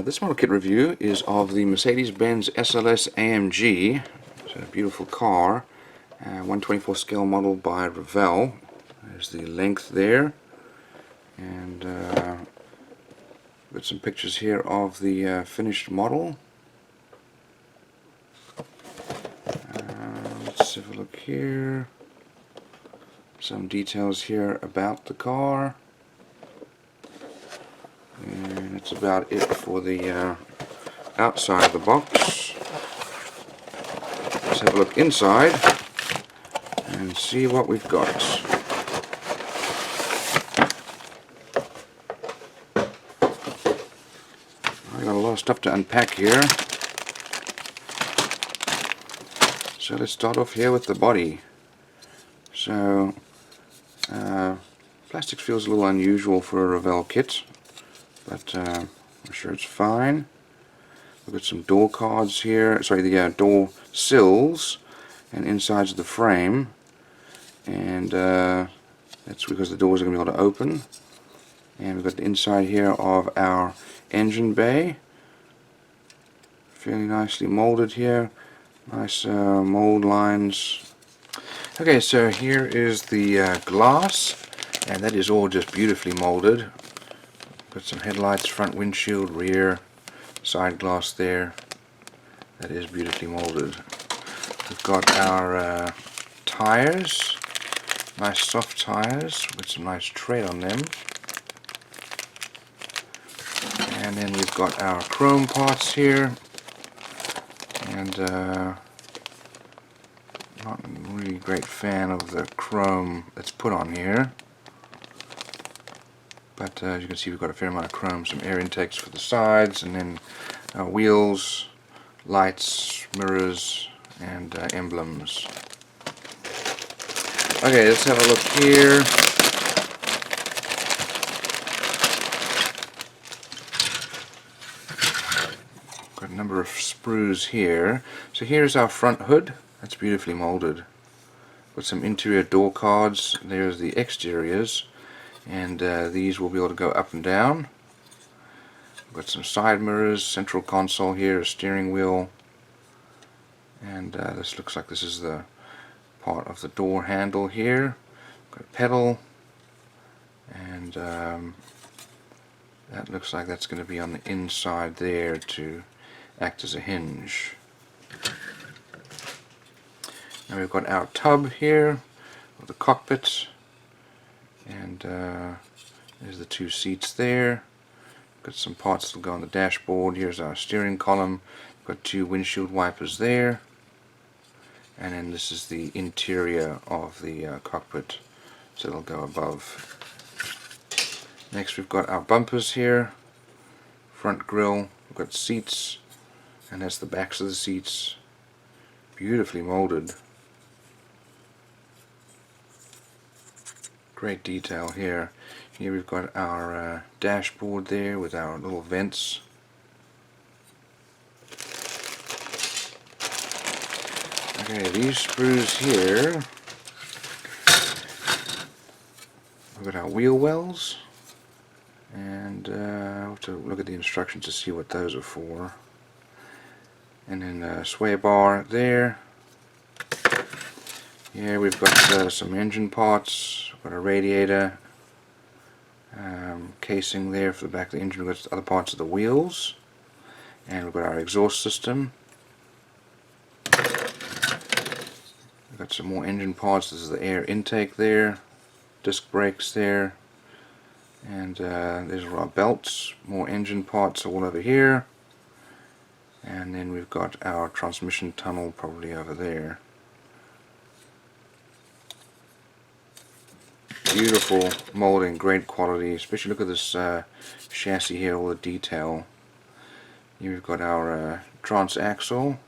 This model kit review is of the Mercedes-Benz SLS AMG. It's a beautiful car, 124 scale model by Revell. There's the length there, and got some pictures here of the finished model. Let's have a look here. Some details here about the car. And that's about it for the outside of the box. Let's have a look inside and see what we've got. I got a lot of stuff to unpack here. So let's start off here with the body. So plastics feels a little unusual for a Revell kit, but I'm sure it's fine. We've got some door cards here, sorry, the door sills and insides of the frame, and that's because the doors are going to be able to open. And we've got the inside here of our engine bay, fairly nicely molded here, nice mold lines. Okay, so here is the glass, and that is all just beautifully molded. Got some headlights, front windshield, rear, side glass there. That is beautifully molded. We've got our tires, nice soft tires with some nice tread on them. And then we've got our chrome parts here, and not a really great fan of the chrome that's put on here. But as you can see, we've got a fair amount of chrome, some air intakes for the sides, and then wheels, lights, mirrors, and emblems. Okay, let's have a look here. Got a number of sprues here. So here's our front hood. That's beautifully molded. Got some interior door cards. There's the exteriors. And these will be able to go up and down. We've got some side mirrors, central console here, a steering wheel, and this looks like this is the part of the door handle here. Got a pedal, and that looks like that's going to be on the inside there to act as a hinge. Now we've got our tub here with the cockpit. And there's the two seats there. Got some parts that'll go on the dashboard. Here's our steering column. Got two windshield wipers there. And then this is the interior of the cockpit, so it'll go above. Next we've got our bumpers here. Front grille. We've got seats, and that's the backs of the seats. Beautifully molded. Great detail here. Here we've got our dashboard there with our little vents. Okay, these sprues here, we've got our wheel wells, and I'll have to look at the instructions to see what those are for. And then a sway bar there. Here we've got some engine parts. We've got a radiator, casing there for the back of the engine. We've got other parts of the wheels, and we've got our exhaust system. We've got some more engine parts. This is the air intake there, disc brakes there, and there's our belts, more engine parts all over here, and then we've got our transmission tunnel probably over there. Beautiful molding, great quality, especially look at this chassis here, all the detail. Here we've got our transaxle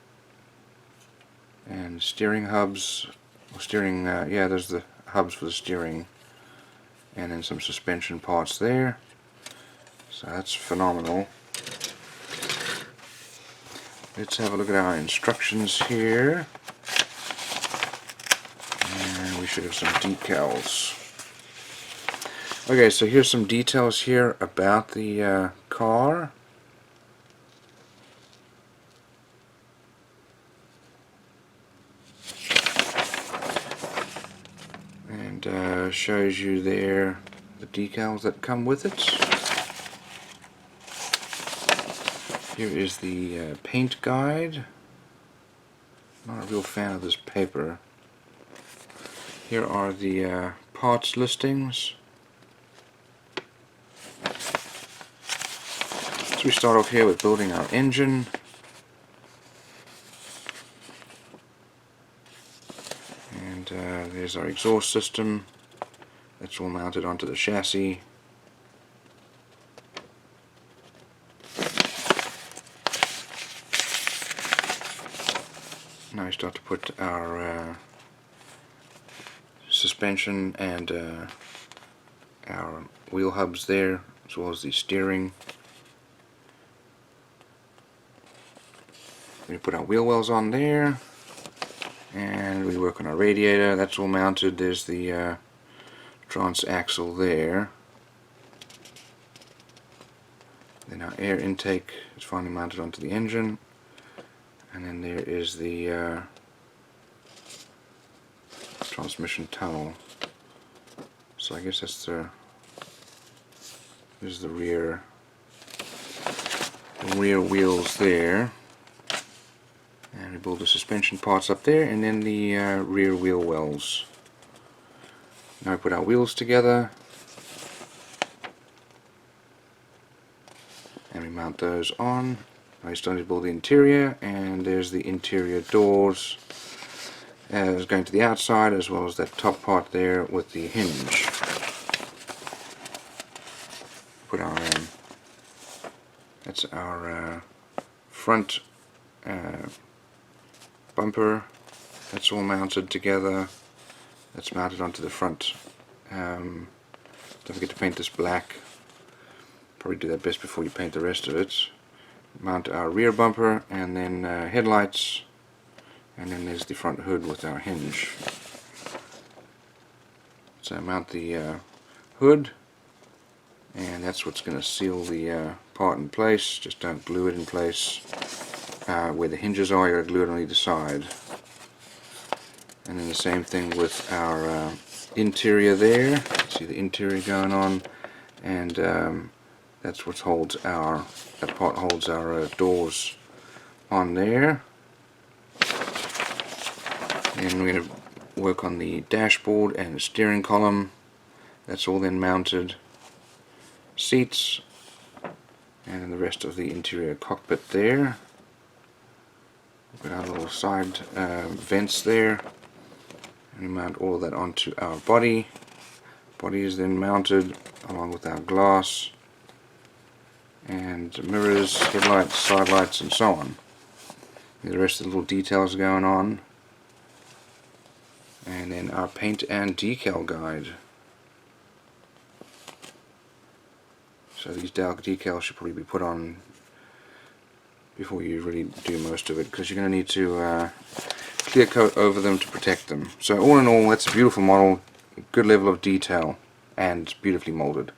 and steering hubs, or steering, yeah, there's the hubs for the steering, and then some suspension parts there. So that's phenomenal. Let's have a look at our instructions here, and we should have some decals. Okay, so here's some details here about the car. and shows you there the decals that come with it. Here is the paint guide. Not a real fan of this paper. Here are the parts listings. So we start off here with building our engine. And there's our exhaust system. That's all mounted onto the chassis. Now we start to put our suspension and our wheel hubs there, as well as the steering. We put our wheel wells on there, and we work on our radiator. That's all mounted. There's the transaxle there. Then our air intake is finally mounted onto the engine, and then there is the transmission tunnel. So I guess that's the rear wheels there. And we build the suspension parts up there, and then the rear wheel wells. Now we put our wheels together, and we mount those on. Now we started to build the interior, and there's the interior doors. It's going to the outside, as well as that top part there with the hinge. Put our that's our front bumper. That's all mounted together. That's mounted onto the front. Don't forget to paint this black. Probably do that best before you paint the rest of it. Mount our rear bumper, and then headlights, and then there's the front hood with our hinge. So mount the hood, and that's what's going to seal the part in place. Just don't glue it in place. Where the hinges are, you're going to glue it on either side. And then the same thing with our interior there. See the interior going on, and that's what holds that part holds our doors on there. And we're going to work on the dashboard and the steering column. That's all then mounted. Seats, and then the rest of the interior cockpit there. We've got our little side vents there, and we mount all of that onto our body. Body is then mounted along with our glass and mirrors, headlights, side lights, and so on. And the rest of the little details going on. And then our paint and decal guide. So these decals should probably be put on before you really do most of it, because you're going to need to clear coat over them to protect them. So all in all, that's a beautiful model, good level of detail, and beautifully molded.